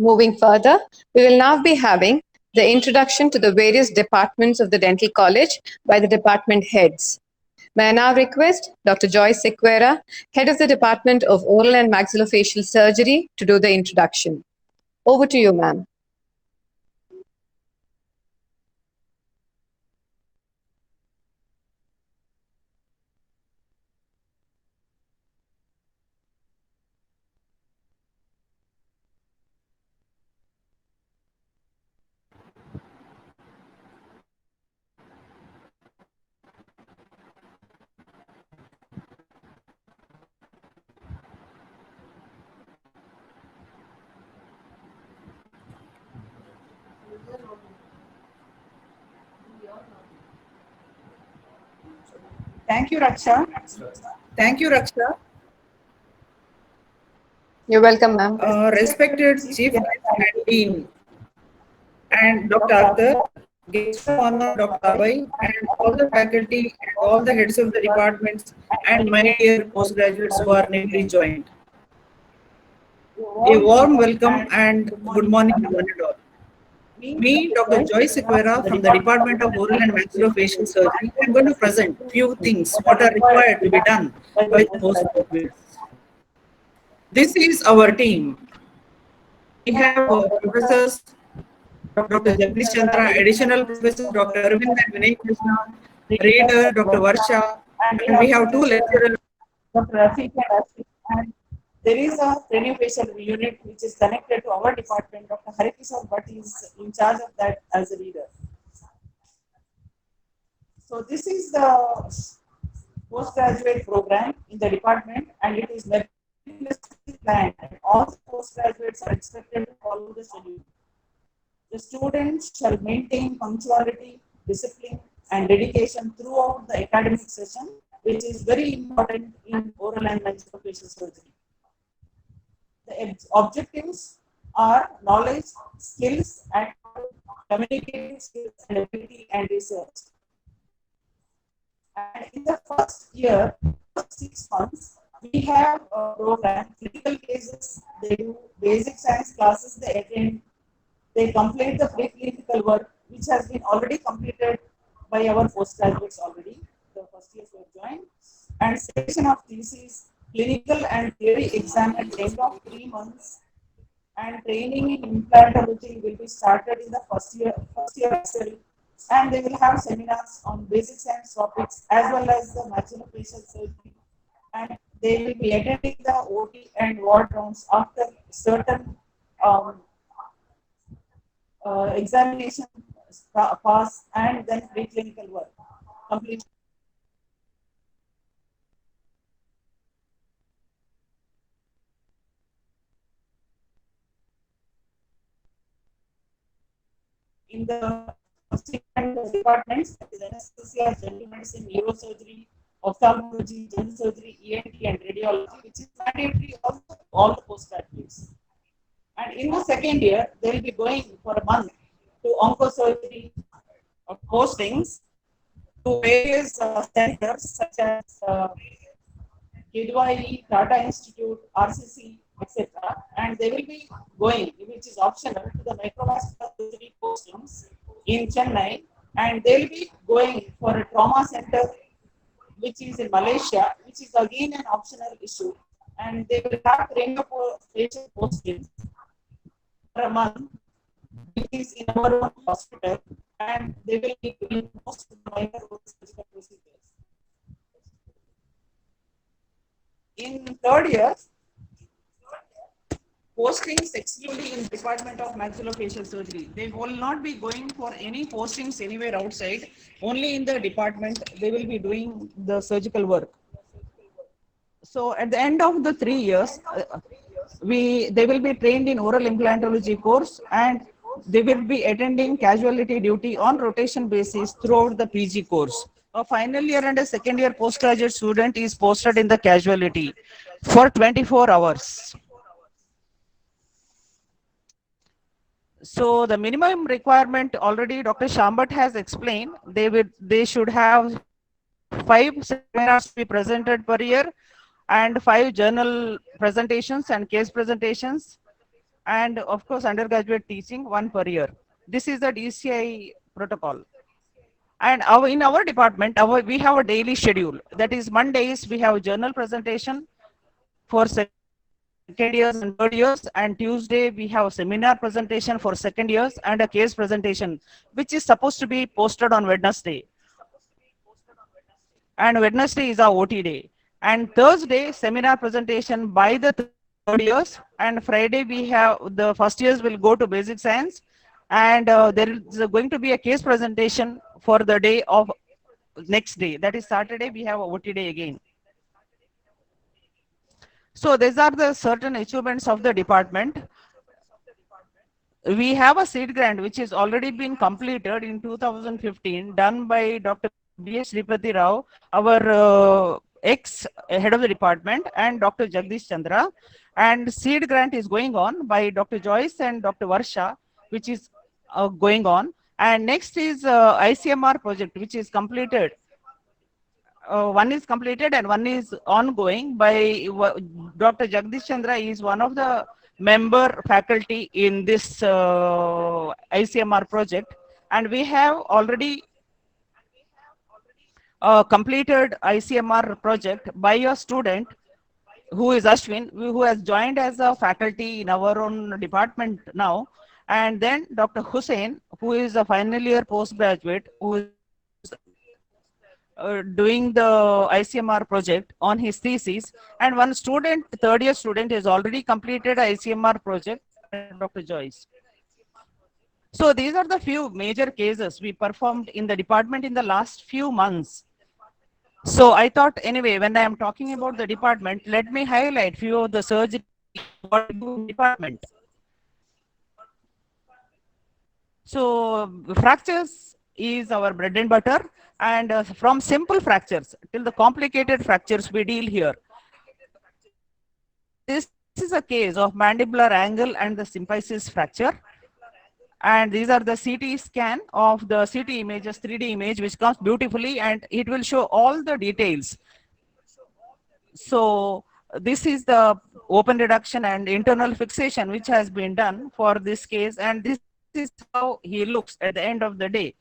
Moving further, we will now be having the introduction to the various departments of the dental college by the department heads. May I now request Dr. Joyce Sequeira, head of the Department of Oral and Maxillofacial Surgery, to do the introduction. Over to you, ma'am. Thank you, Raksha. Thank you, Raksha. You're welcome, ma'am. Respected Chief Guest and Dean, and Dr. Arthur, guest of honor Dr. Abhay, and all the faculty and all the heads of the departments, and my dear postgraduates who are newly joined. A warm welcome and good morning to one and all. Me, Dr. Joyce Sequeira from the Department of Oral and Maxillofacial Surgery, I'm going to present few things what are required to be done by the postgraduates. This is our team. We have professors Dr. Jagdish Chandra, additional professors Dr. Arvind and Vinay Krishna, reader Dr. Varsha, and we have two lecturers, Dr. Rafiq and Asif. And there is a craniofacial unit which is connected to our department. Dr. Harikishore Bhatt is in charge of that as a leader. So this is the postgraduate program in the department, and it is meticulously planned. All the postgraduates are expected to follow the schedule. The students shall maintain punctuality, discipline, and dedication throughout the academic session, which is very important in oral and maxillofacial surgery. The objectives are knowledge, skills, and communicating skills and ability and research. And in the first year, first 6 months, we have a program, critical cases, they do basic science classes, they attend, they complete the preclinical work, which has been already completed by our postgraduates already, the first years who have joined, and selection of thesis, clinical and theory exam at the end of 3 months, and training in implantology will be started in the first year itself, and they will have seminars on basic science topics as well as the maxillofacial surgery, and they will be attending the OT and ward rounds after certain um, examination pass and then preclinical work complete. In the departments, that is anesthesia, general medicine, neurosurgery, ophthalmology, general surgery, ENT, and radiology, which is mandatory of all the postgraduates. And in the second year, they will be going for a month to oncosurgery postings to various centers such as Kidwai, Tata Institute, RCC, etc. And they will be going, which is optional, to the microvascular surgery postings in Chennai. And they will be going for a trauma center, which is in Malaysia, which is again an optional issue. And they will have craniofacial postings for a month, which is in our own hospital. And they will be doing most of the minor surgical procedures. In third year, postings exclusively in Department of Maxillofacial Surgery. They will not be going for any postings anywhere outside. Only in the department they will be doing the surgical work. So at the end of the 3 years, they will be trained in oral implantology course, and they will be attending casualty duty on rotation basis throughout the PG course. A final year and a second year postgraduate student is posted in the casualty for 24 hours. So the minimum requirement already Dr. Shambat has explained. They should have 5 seminars to be presented per year and 5 journal presentations and case presentations. and of course undergraduate teaching 1 per year. This is the DCI protocol. And in our department, we have a daily schedule. That is, Mondays we have a journal presentation for second years and third years, and Tuesday we have a seminar presentation for second years and a case presentation, which is supposed to be posted on Wednesday. And Wednesday is our OT day. And Thursday, seminar presentation by the third years. And Friday, we have the first years will go to basic science. And there is going to be a case presentation for the day of next day. That is Saturday, we have a OT day again. So these are the certain achievements of the department. We have a seed grant which is already been completed in 2015, done by Dr. B.S. Sripati Rao, our ex head of the department, and Dr. Jagdish Chandra. And seed grant is going on by Dr. Joyce and Dr. Varsha, which is going on. And next is ICMR project, which is completed. One is completed and one is ongoing by Dr. Jagdish Chandra is one of the member faculty in this ICMR project, and we have already completed ICMR project by a student who is Ashwin, who has joined as a faculty in our own department now. And then Dr. Hussain, who is a final year postgraduate, who is doing the ICMR project on his thesis, and one student, third year student, has already completed ICMR project under Dr. Joyce. So these are the few major cases we performed in the department in the last few months. So I thought, anyway, when I am talking about the department, let me highlight few of the surgery what we do in department. So fractures is our bread and butter, and from simple fractures till the complicated fractures we deal here. This is a case of mandibular angle and the symphysis fracture. And these are the CT scan of the CT images, 3D image, which comes beautifully, and it will show all the details. So this is the open reduction and internal fixation which has been done for this case, and this is how he looks at the end of the day.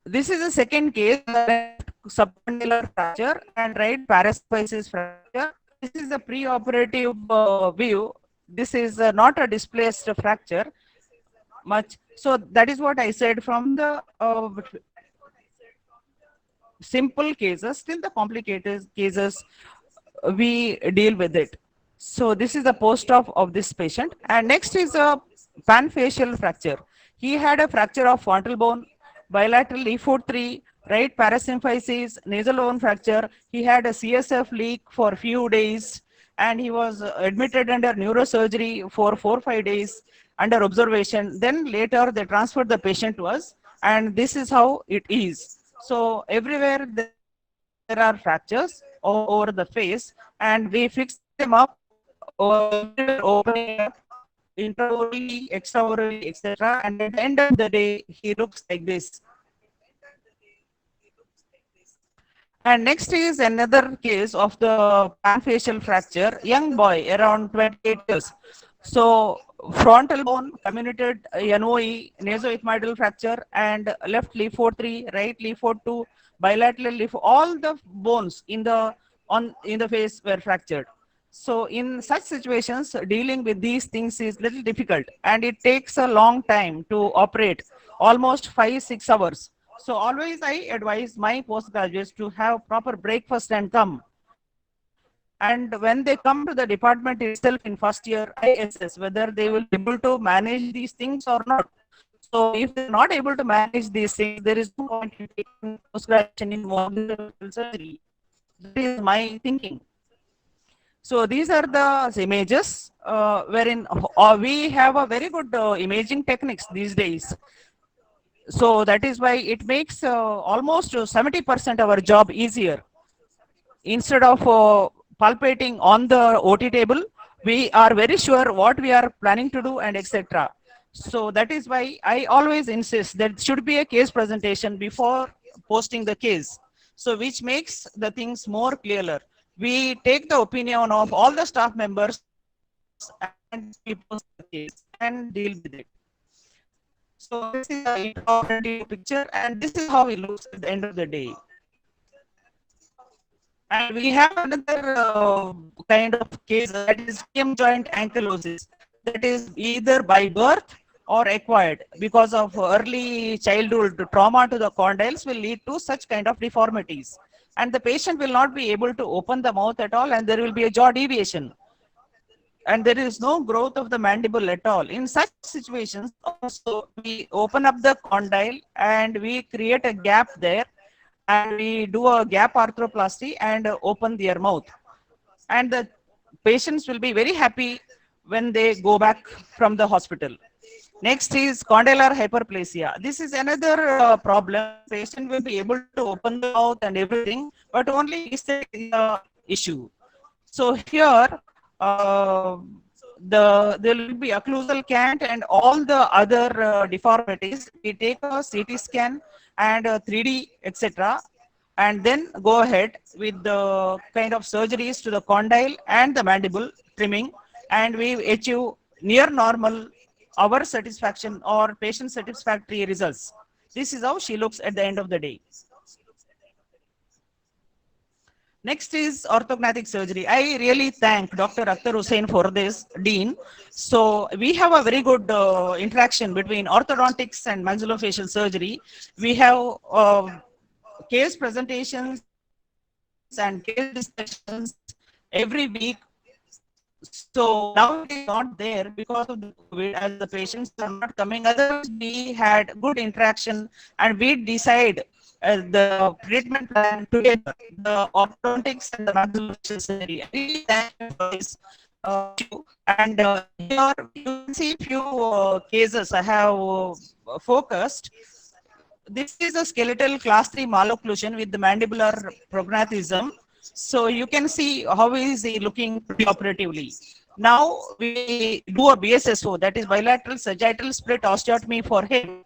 This is the second case, left subcondylar fracture and right parasymphysis fracture. This is the preoperative view. This is not a displaced fracture much. So that is what I said, from the simple cases till the complicated cases, we deal with it. So this is the post-op of this patient. And next is a panfacial fracture. He had a fracture of frontal bone, bilateral E4-3, right parasymphysis, nasal bone fracture. He had a CSF leak for a few days, and he was admitted under neurosurgery for 4-5 days under observation. Then later they transferred the patient to us, and this is how it is. So everywhere there are fractures over the face, and we fix them up, everywhere opening up, intraorally, extraorally, etc. And at the end of the day, he looks like this. And next is another case of the panfacial fracture, young boy around 28 years. So frontal bone, comminuted NOE, nasoethmoidal fracture, and left leaf 4-3, right leaf 4-2, bilateral leaf, all the bones in the face were fractured. So in such situations, dealing with these things is little difficult, and it takes a long time to operate, almost 5-6 hours. So always I advise my postgraduates to have proper breakfast and come. And when they come to the department itself in first year, I assess whether they will be able to manage these things or not. So if they're not able to manage these things, there is no point in taking postgraduation in molecular surgery. That is my thinking. So these are the images wherein we have a very good imaging techniques these days. So that is why it makes almost 70% our job easier. Instead of palpating on the OT table, we are very sure what we are planning to do and etc. So that is why I always insist that should be a case presentation before posting the case. So which makes the things more clearer. We take the opinion of all the staff members and then we post the case and deal with it. So this is the intraoperative picture, and this is how it looks at the end of the day. And we have another kind of case, that is TM joint ankylosis, that is either by birth or acquired because of early childhood trauma to the condyles will lead to such kind of deformities. And the patient will not be able to open the mouth at all, and there will be a jaw deviation. And there is no growth of the mandible at all. In such situations, also we open up the condyle and we create a gap there, and we do a gap arthroplasty and open their mouth. And the patients will be very happy when they go back from the hospital. Next is condylar hyperplasia. This is another problem. Patient will be able to open the mouth and everything, but only aesthetic is the issue. So here, there will be occlusal cant and all the other deformities. We take a CT scan and 3D, etc., and then go ahead with the kind of surgeries to the condyle and the mandible trimming, and we achieve near normal, our satisfaction or patient satisfactory results. This is how she looks at the end of the day. Next is orthognathic surgery. I really thank Dr. Akhtar Hussain for this, Dean. So we have a very good interaction between orthodontics and maxillofacial surgery. We have case presentations and case discussions every week. So now it is not there because of the COVID, as the patients are not coming. Otherwise, we had good interaction and we decide the treatment plan together, the orthodontics and the maxillofacial surgery. I really thank you for this issue. And here you can see few cases I have focused. This is a skeletal class 3 malocclusion with the mandibular prognathism. So you can see how is he looking preoperatively. Now we do a BSSO, that is bilateral sagittal split osteotomy for him,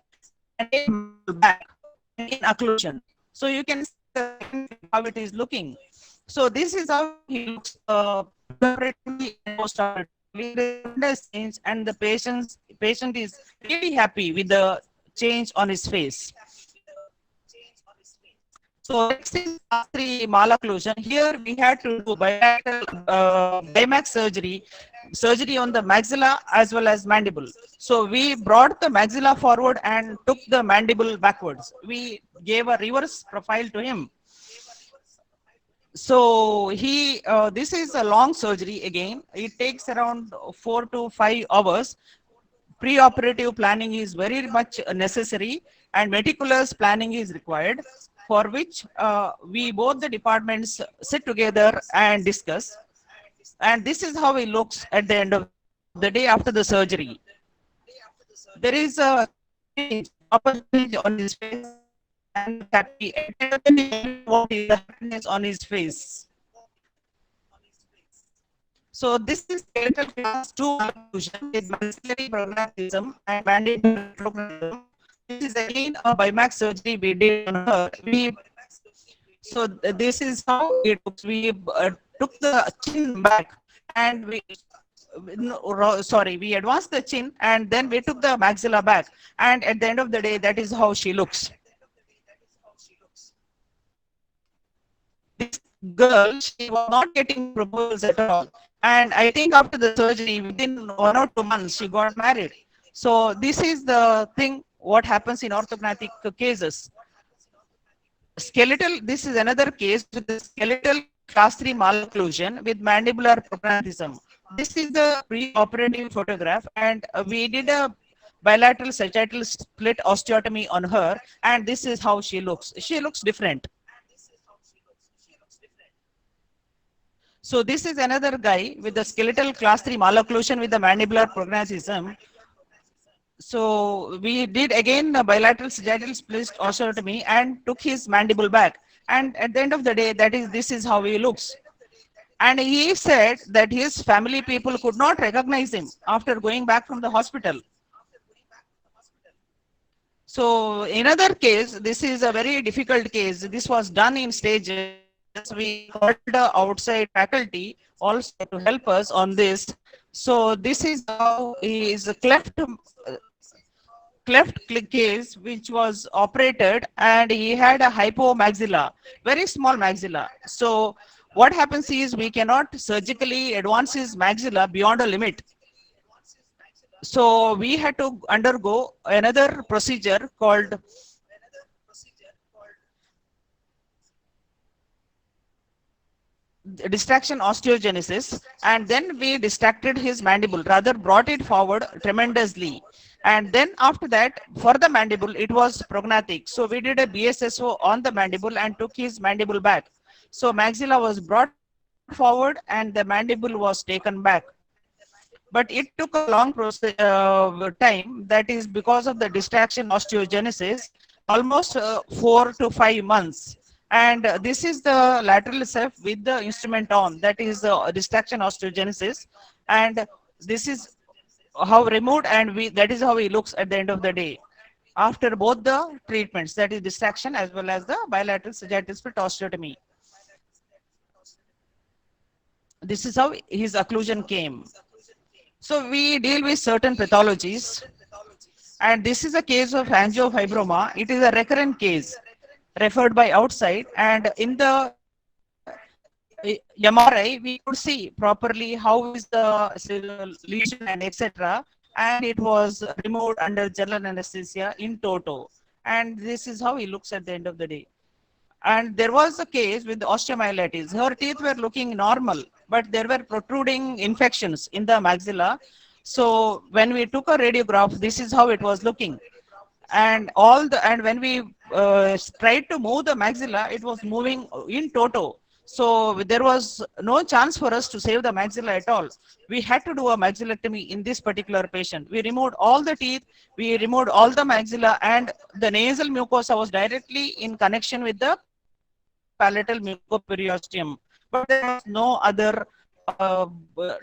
and back and in occlusion. So you can see how it is looking. So this is how he looks preoperatively and postoperatively, and the patient is really happy with the change on his face. So next is class 3 malocclusion. Here we had to do bilateral Bimax surgery on the maxilla as well as mandible. So we brought the maxilla forward and took the mandible backwards. We gave a reverse profile to him. So this is a long surgery again. It takes around 4 to 5 hours. Pre-operative planning is very much necessary and meticulous planning is required, for which we both the departments sit together and discuss. And this is how it looks at the end of the day after the surgery. There is a change, change on his face, and happy. What is the happiness on his face? So this is skeletal class 2 occlusion with maxillary prognathism and mandibular prognathism. This is again a Bimax surgery we did on her. So this is how it looks. We took the chin back and we advanced the chin and then we took the maxilla back. And at the end of the day, that is how she looks. This girl, she was not getting proposals at all. And I think after the surgery, within 1 or 2 months, she got married. So this is the thing, what happens in orthognathic cases. Skeletal, this is another case with the skeletal class 3 malocclusion with mandibular prognathism. This is the pre-operative photograph, and we did a bilateral sagittal split osteotomy on her, and this is how she looks. She looks different. So this is another guy with the skeletal class 3 malocclusion with the mandibular prognathism. So we did again a bilateral sagittal split osteotomy and took his mandible back. And at the end of the day, this is how he looks. And he said that his family people could not recognize him after going back from the hospital. So in another case, this is a very difficult case. This was done in stages. we called outside faculty also to help us on this. So this is how his cleft case which was operated, and he had a hypomaxilla, very small maxilla. So what happens is we cannot surgically advance his maxilla beyond a limit. So we had to undergo another procedure called distraction osteogenesis, and then we distracted his mandible, rather brought it forward tremendously. And then after that, for the mandible, it was prognathic. So we did a BSSO on the mandible and took his mandible back. So maxilla was brought forward and the mandible was taken back. But it took a long time. That is because of the distraction osteogenesis, almost 4 to 5 months. And this is the lateral self with the instrument on, that is distraction osteogenesis. And this is how removed, and that is how he looks at the end of the day after both the treatments, that is distraction as well as the bilateral sagittal split osteotomy. This is how his occlusion came. So we deal with certain pathologies, and this is a case of angiofibroma. It is a recurrent case referred by outside, and in the MRI we could see properly how is the lesion and etc. And it was removed under general anesthesia in toto. And this is how he looks at the end of the day. And there was a case with osteomyelitis. Her teeth were looking normal, but there were protruding infections in the maxilla. So when we took a radiograph, this is how it was looking. And when we tried to move the maxilla, it was moving in toto. So there was no chance for us to save the maxilla at all. We had to do a maxillectomy in this particular patient. We removed all the teeth, we removed all the maxilla, and the nasal mucosa was directly in connection with the palatal mucoperiosteum. But there was no other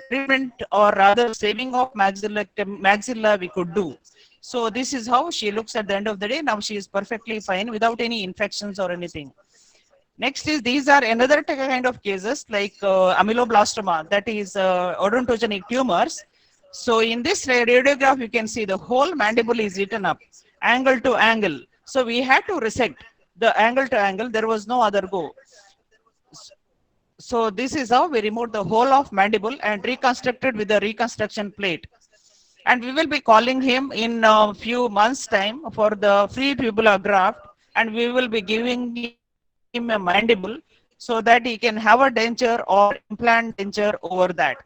treatment or rather saving of maxilla we could do. So this is how she looks at the end of the day. Now she is perfectly fine without any infections or anything. Next is, these are another kind of cases like amyloblastoma, that is odontogenic tumors. So in this radiograph, you can see the whole mandible is eaten up, angle to angle. So we had to resect the angle to angle. There was no other go. So this is how we removed the whole of mandible and reconstructed with the reconstruction plate. And we will be calling him in a few months time for the free tubular graft, and we will be giving him a mandible so that he can have a denture or implant denture over that.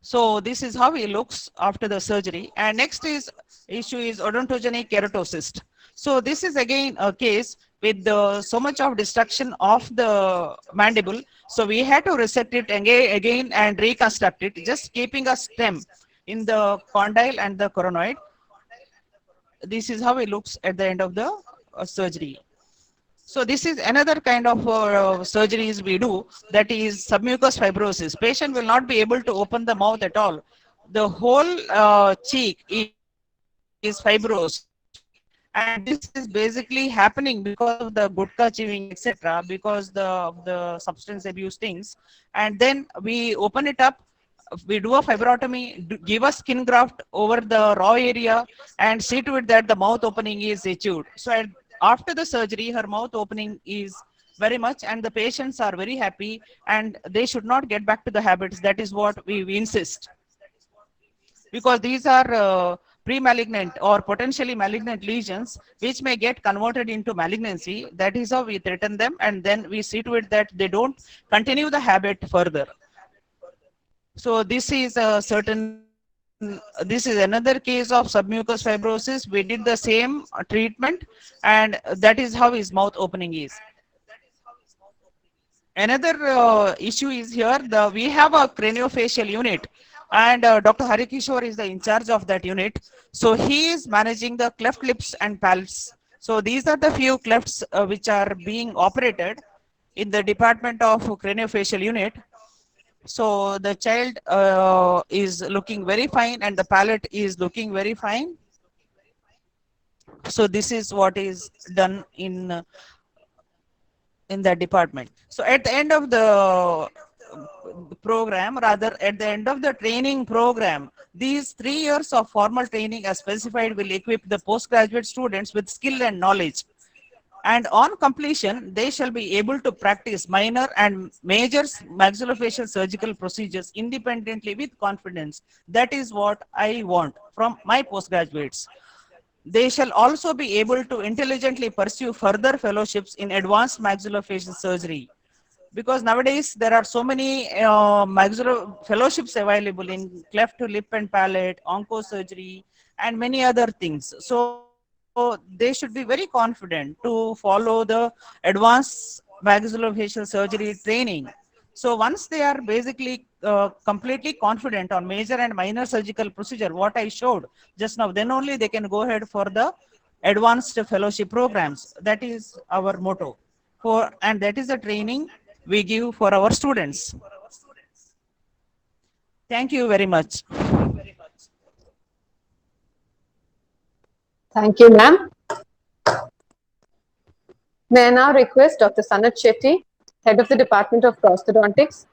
So this is how he looks after the surgery. And next is issue is odontogenic keratocyst. So this is again a case with so much of destruction of the mandible. So we had to resect it again and reconstruct it, just keeping a stem in the condyle and the coronoid. This is how it looks at the end of the surgery. So this is another kind of surgeries we do, that is submucous fibrosis. Patient will not be able to open the mouth at all. The whole cheek is fibrosed. And this is basically happening because of the gutka chewing, etc., because the substance abuse things. And then we open it up, we do a fibrotomy, give a skin graft over the raw area, and see to it that the mouth opening is achieved. So after the surgery, her mouth opening is very much, and the patients are very happy, and they should not get back to the habits. That is what we insist. Because these are pre-malignant or potentially malignant lesions which may get converted into malignancy. That is how we threaten them, and then we see to it that they don't continue the habit further. So this is this is another case of submucous fibrosis. We did the same treatment, and that is how his mouth opening is. Another issue is here, we have a craniofacial unit, and Dr. Harikishore is the in charge of that unit. So he is managing the cleft lips and palates. So these are the few clefts which are being operated in the department of craniofacial unit. So the child is looking very fine, and the palate is looking very fine. So this is what is done in in that department. So at the end of the program, rather at the end of the training program, these 3 years of formal training as specified will equip the postgraduate students with skill and knowledge. And on completion, they shall be able to practice minor and major maxillofacial surgical procedures independently with confidence. That is what I want from my postgraduates. They shall also be able to intelligently pursue further fellowships in advanced maxillofacial surgery, because nowadays there are so many fellowships available in cleft lip and palate, oncosurgery, and many other things. So they should be very confident to follow the advanced maxillofacial surgery training. So once they are basically completely confident on major and minor surgical procedure, what I showed just now, then only they can go ahead for the advanced fellowship programs. That is our motto for, and that is the training we give for our students. Thank you very much. Thank you, ma'am. May I now request Dr. Sanat Shetty, Head of the Department of Prosthodontics,